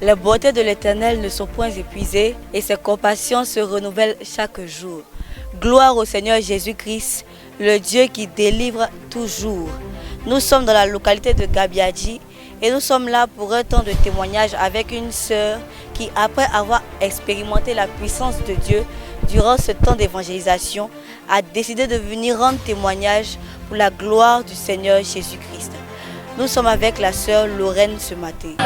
Les beautés de l'Éternel ne sont point épuisées et ses compassions se renouvellent chaque jour. Gloire au Seigneur Jésus-Christ, le Dieu qui délivre toujours. Nous sommes dans la localité de Gabiadji et nous sommes là pour un temps de témoignage avec une sœur qui, après avoir expérimenté la puissance de Dieu durant ce temps d'évangélisation, a décidé de venir rendre témoignage pour la gloire du Seigneur Jésus-Christ. Nous sommes avec la sœur Lorraine ce matin.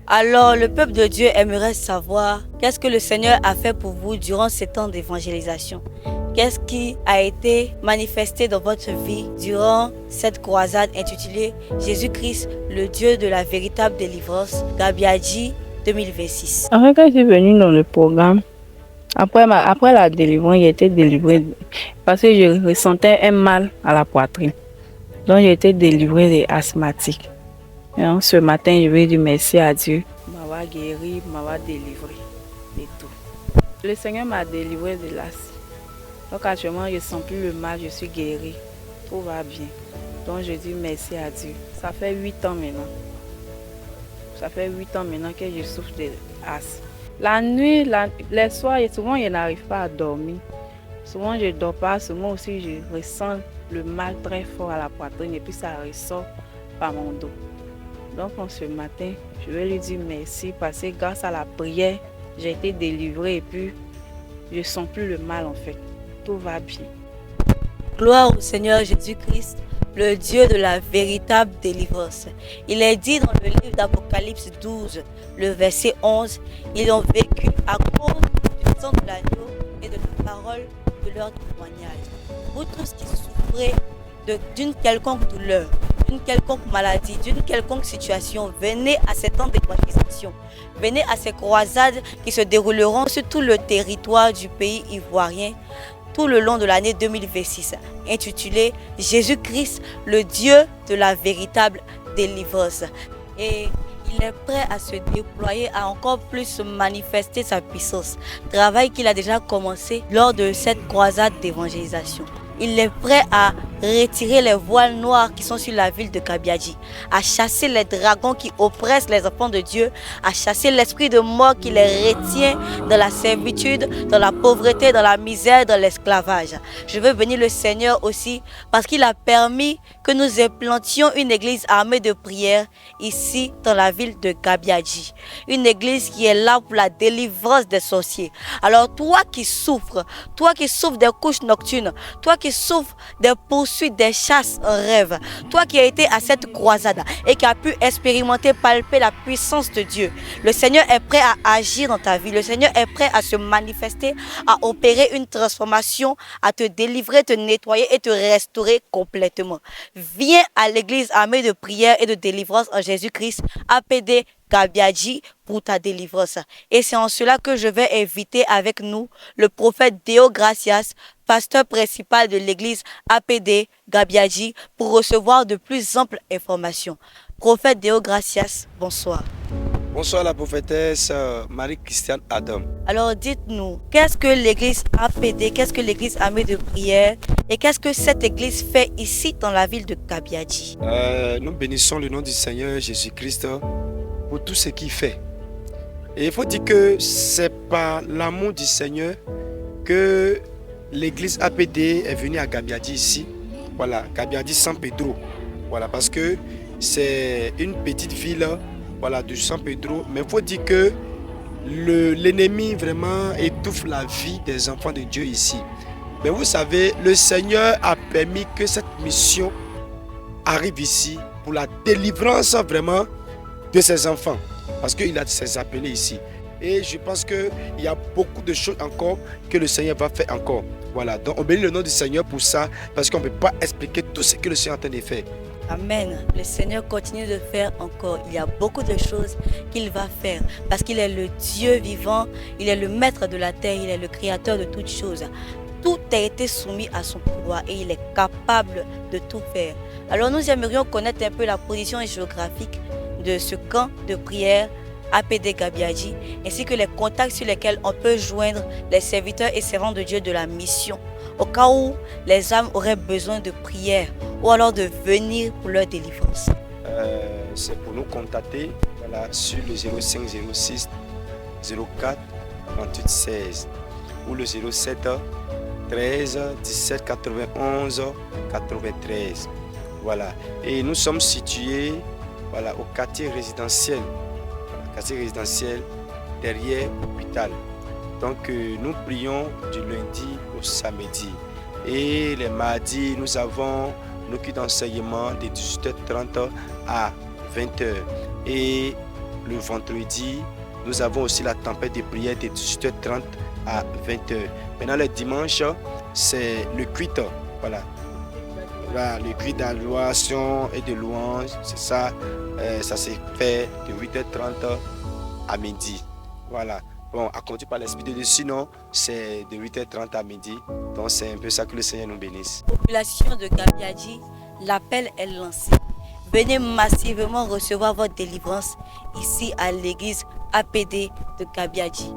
Alors, le peuple de Dieu aimerait savoir qu'est-ce que le Seigneur a fait pour vous durant ces temps d'évangélisation. Qu'est-ce qui a été manifesté dans votre vie durant cette croisade intitulée Jésus-Christ, le Dieu de la véritable délivrance, Gabiadji 2026. En fait, quand je suis venue dans le programme, après la délivrance, j'ai été délivrée parce que je ressentais un mal à la poitrine. Donc, j'ai été délivrée des asthmatiques. Et donc, ce matin, je vais dire merci à Dieu. Il m'a guéri, il m'a délivré et tout. Le Seigneur m'a délivré de l'asthme. Donc, actuellement, je ne sens plus le mal, je suis guérie. Tout va bien. Donc, je dis merci à Dieu. Ça fait 8 ans maintenant. Ça fait 8 ans maintenant que je souffre de l'asthme. La nuit, les soirs, souvent, je n'arrive pas à dormir. Souvent, je ne dors pas. Souvent aussi, je ressens le mal très fort à la poitrine et puis ça ressort par mon dos. Donc, ce matin, je vais lui dire merci parce que grâce à la prière, j'ai été délivrée et puis je ne sens plus le mal en fait. Tout va bien. Gloire au Seigneur Jésus-Christ, le Dieu de la véritable délivrance. Il est dit dans le livre d'Apocalypse 12, le verset 11, ils ont vécu à cause du sang de l'agneau et de la parole de leur témoignage. Vous tous qui souffrez d'une quelconque douleur, d'une quelconque maladie, d'une quelconque situation, venez à ces temps d'évangélisation. Venez à ces croisades qui se dérouleront sur tout le territoire du pays ivoirien tout le long de l'année 2026, intitulée Jésus-Christ, le Dieu de la véritable délivrance. Et il est prêt à se déployer, à encore plus manifester sa puissance. Travail qu'il a déjà commencé lors de cette croisade d'évangélisation. Il est prêt à retirer les voiles noirs qui sont sur la ville de Gabiadji, à chasser les dragons qui oppressent les enfants de Dieu, à chasser l'esprit de mort qui les retient dans la servitude, dans la pauvreté, dans la misère, dans l'esclavage. Je veux bénir le Seigneur aussi parce qu'il a permis que nous implantions une église armée de prière ici dans la ville de Gabiadji. Une église qui est là pour la délivrance des sorciers. Alors toi qui souffres des couches nocturnes, toi qui souffres des poursuites, des chasses en rêve, toi qui as été à cette croisade et qui as pu expérimenter, palper la puissance de Dieu, le Seigneur est prêt à agir dans ta vie, le Seigneur est prêt à se manifester, à opérer une transformation, à te délivrer, te nettoyer et te restaurer complètement. Viens à l'église armée de prière et de délivrance en Jésus-Christ, APD Gabiadji, pour ta délivrance. Et c'est en cela que je vais inviter avec nous le prophète Deo Gracias, pasteur principal de l'église APD Gabiadji, pour recevoir de plus amples informations. Prophète Deo Gracias, bonsoir. Bonsoir la prophétesse Marie-Christiane Adam. Alors dites-nous, qu'est-ce que l'église APD, qu'est-ce que l'église armée de prière et qu'est-ce que cette église fait ici dans la ville de Gabiadji? Nous bénissons le nom du Seigneur Jésus-Christ pour tout ce qu'il fait. Et il faut dire que c'est par l'amour du Seigneur que l'église APD est venue à Gabiadji ici. Voilà, Gabiadji San Pedro. Voilà, parce que c'est une petite ville, voilà, du San Pedro. Mais il faut dire que l'ennemi vraiment étouffe la vie des enfants de Dieu ici. Mais vous savez, le Seigneur a permis que cette mission arrive ici pour la délivrance vraiment de ses enfants. Parce qu'il a ses appelés ici. Et je pense qu'il y a beaucoup de choses encore que le Seigneur va faire encore. Voilà, donc on bénit le nom du Seigneur pour ça, parce qu'on ne peut pas expliquer tout ce que le Seigneur est en train de faire. Amen. Le Seigneur continue de faire encore. Il y a beaucoup de choses qu'il va faire parce qu'il est le Dieu vivant, il est le maître de la terre, il est le créateur de toutes choses. Tout a été soumis à son pouvoir et il est capable de tout faire. Alors nous aimerions connaître un peu la position géographique de ce camp de prière APD Gabiadji, ainsi que les contacts sur lesquels on peut joindre les serviteurs et servants de Dieu de la mission, au cas où les âmes auraient besoin de prière ou alors de venir pour leur délivrance. C'est pour nous contacter sur le 05 06 04 38 16 ou le 07 13 17 91 93. Voilà. Et nous sommes situés au quartier résidentiel. Derrière l'hôpital. Donc nous prions du lundi au samedi. Et les mardis, nous avons nos culs d'enseignement de 18h30 à 20h. Et le vendredi, nous avons aussi la tempête de prière de 18h30 à 20h. Maintenant, le dimanche, c'est le culte. Voilà, le culte d'adoration et de louange, c'est ça. Ça se fait de 8h30 à midi. Voilà. Bon, accompagné par l'Esprit de Dieu, sinon c'est de 8h30 à midi. Donc c'est un peu ça, que le Seigneur nous bénisse. Population de Gabiadji, l'appel est lancé. Venez massivement recevoir votre délivrance ici à l'église APD de Gabiadji.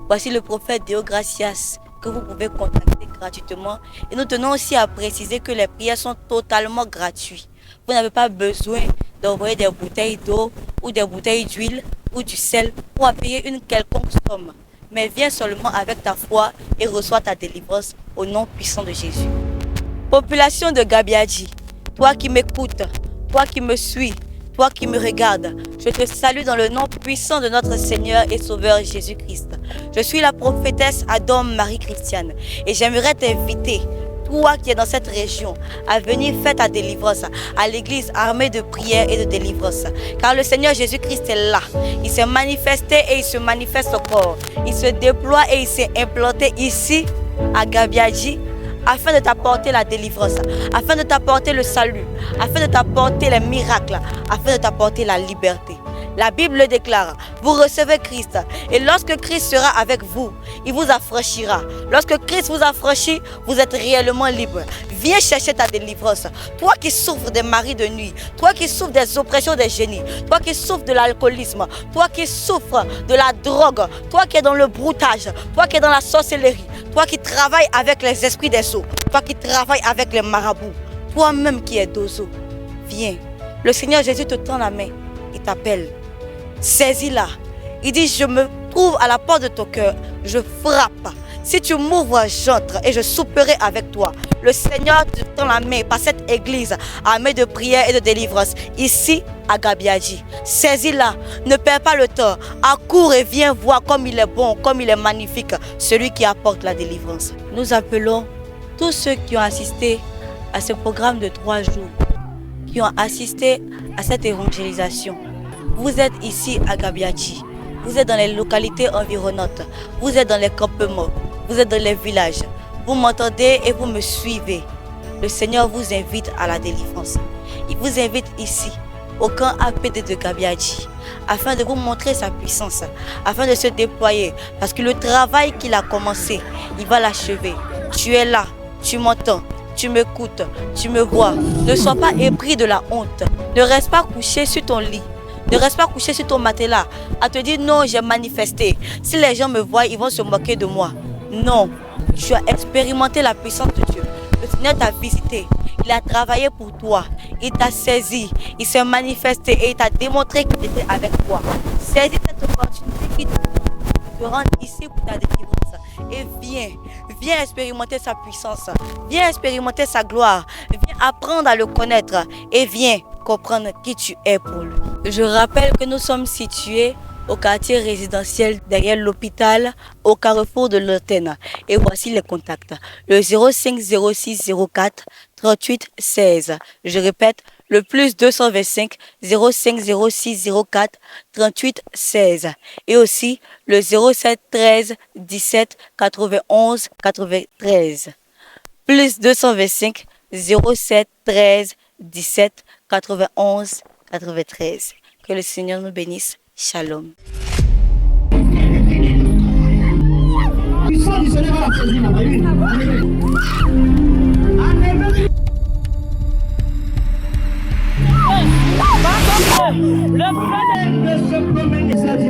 Voici le prophète Deogracias que vous pouvez contacter gratuitement. Et nous tenons aussi à préciser que les prières sont totalement gratuites. Vous n'avez pas besoin d'envoyer des bouteilles d'eau ou des bouteilles d'huile ou du sel pour à payer une quelconque somme. Mais viens seulement avec ta foi et reçois ta délivrance au nom puissant de Jésus. Population de Gabiadji, toi qui m'écoutes, toi qui me suis, toi qui me regardes, je te salue dans le nom puissant de notre Seigneur et Sauveur Jésus-Christ. Je suis la prophétesse Adam Marie-Christiane et j'aimerais t'inviter, toi qui es dans cette région, à venir faire ta délivrance à l'église armée de prière et de délivrance. Car le Seigneur Jésus-Christ est là. Il s'est manifesté et il se manifeste encore. Il se déploie et il s'est implanté ici à Gabiadji afin de t'apporter la délivrance, afin de t'apporter le salut, afin de t'apporter les miracles, afin de t'apporter la liberté. La Bible déclare, vous recevez Christ et lorsque Christ sera avec vous, il vous affranchira. Lorsque Christ vous affranchit, vous êtes réellement libre. Viens chercher ta délivrance. Toi qui souffres des maris de nuit, toi qui souffres des oppressions des génies, toi qui souffres de l'alcoolisme, toi qui souffres de la drogue, toi qui es dans le broutage, toi qui es dans la sorcellerie, toi qui travailles avec les esprits des eaux, toi qui travailles avec les marabouts, toi-même qui es dozo, viens. Le Seigneur Jésus te tend la main, il t'appelle. Saisis-la. Il dit, je me trouve à la porte de ton cœur, je frappe. Si tu m'ouvres, j'entre et je souperai avec toi. Le Seigneur te tend la main par cette église armée de prière et de délivrance, ici à Gabiadji. Saisis-la, ne perds pas le temps. Accours et viens voir comme il est bon, comme il est magnifique, celui qui apporte la délivrance. Nous appelons tous ceux qui ont assisté à ce programme de 3 jours, qui ont assisté à cette évangélisation. Vous êtes ici à Gabiadji, vous êtes dans les localités environnantes, vous êtes dans les campements, vous êtes dans les villages. Vous m'entendez et vous me suivez. Le Seigneur vous invite à la délivrance. Il vous invite ici, au camp APD de Gabiadji, afin de vous montrer sa puissance, afin de se déployer. Parce que le travail qu'il a commencé, il va l'achever. Tu es là, tu m'entends, tu m'écoutes, tu me vois. Ne sois pas épris de la honte. Ne reste pas couché sur ton lit. Ne reste pas couché sur ton matelas à te dire non, j'ai manifesté. Si les gens me voient, ils vont se moquer de moi. Non, tu as expérimenté la puissance de Dieu. Le Seigneur t'a visité. Il a travaillé pour toi. Il t'a saisi. Il s'est manifesté et il t'a démontré qu'il était avec toi. Saisis cette opportunité qui te rend ici pour ta délivrance. Et viens expérimenter sa puissance. Viens expérimenter sa gloire. Viens apprendre à le connaître. Et viens comprendre qui tu es pour lui. Je rappelle que nous sommes situés au quartier résidentiel derrière l'hôpital, au carrefour de l'Antenne. Et voici les contacts. Le 05 06 04 38 16. Je répète, le plus 225 05 06 04 38 16 et aussi le 07 13 17 91 93. Plus 225 07 13 17 91 93. Que le Seigneur nous bénisse. Shalom. Le frère de ce premier message,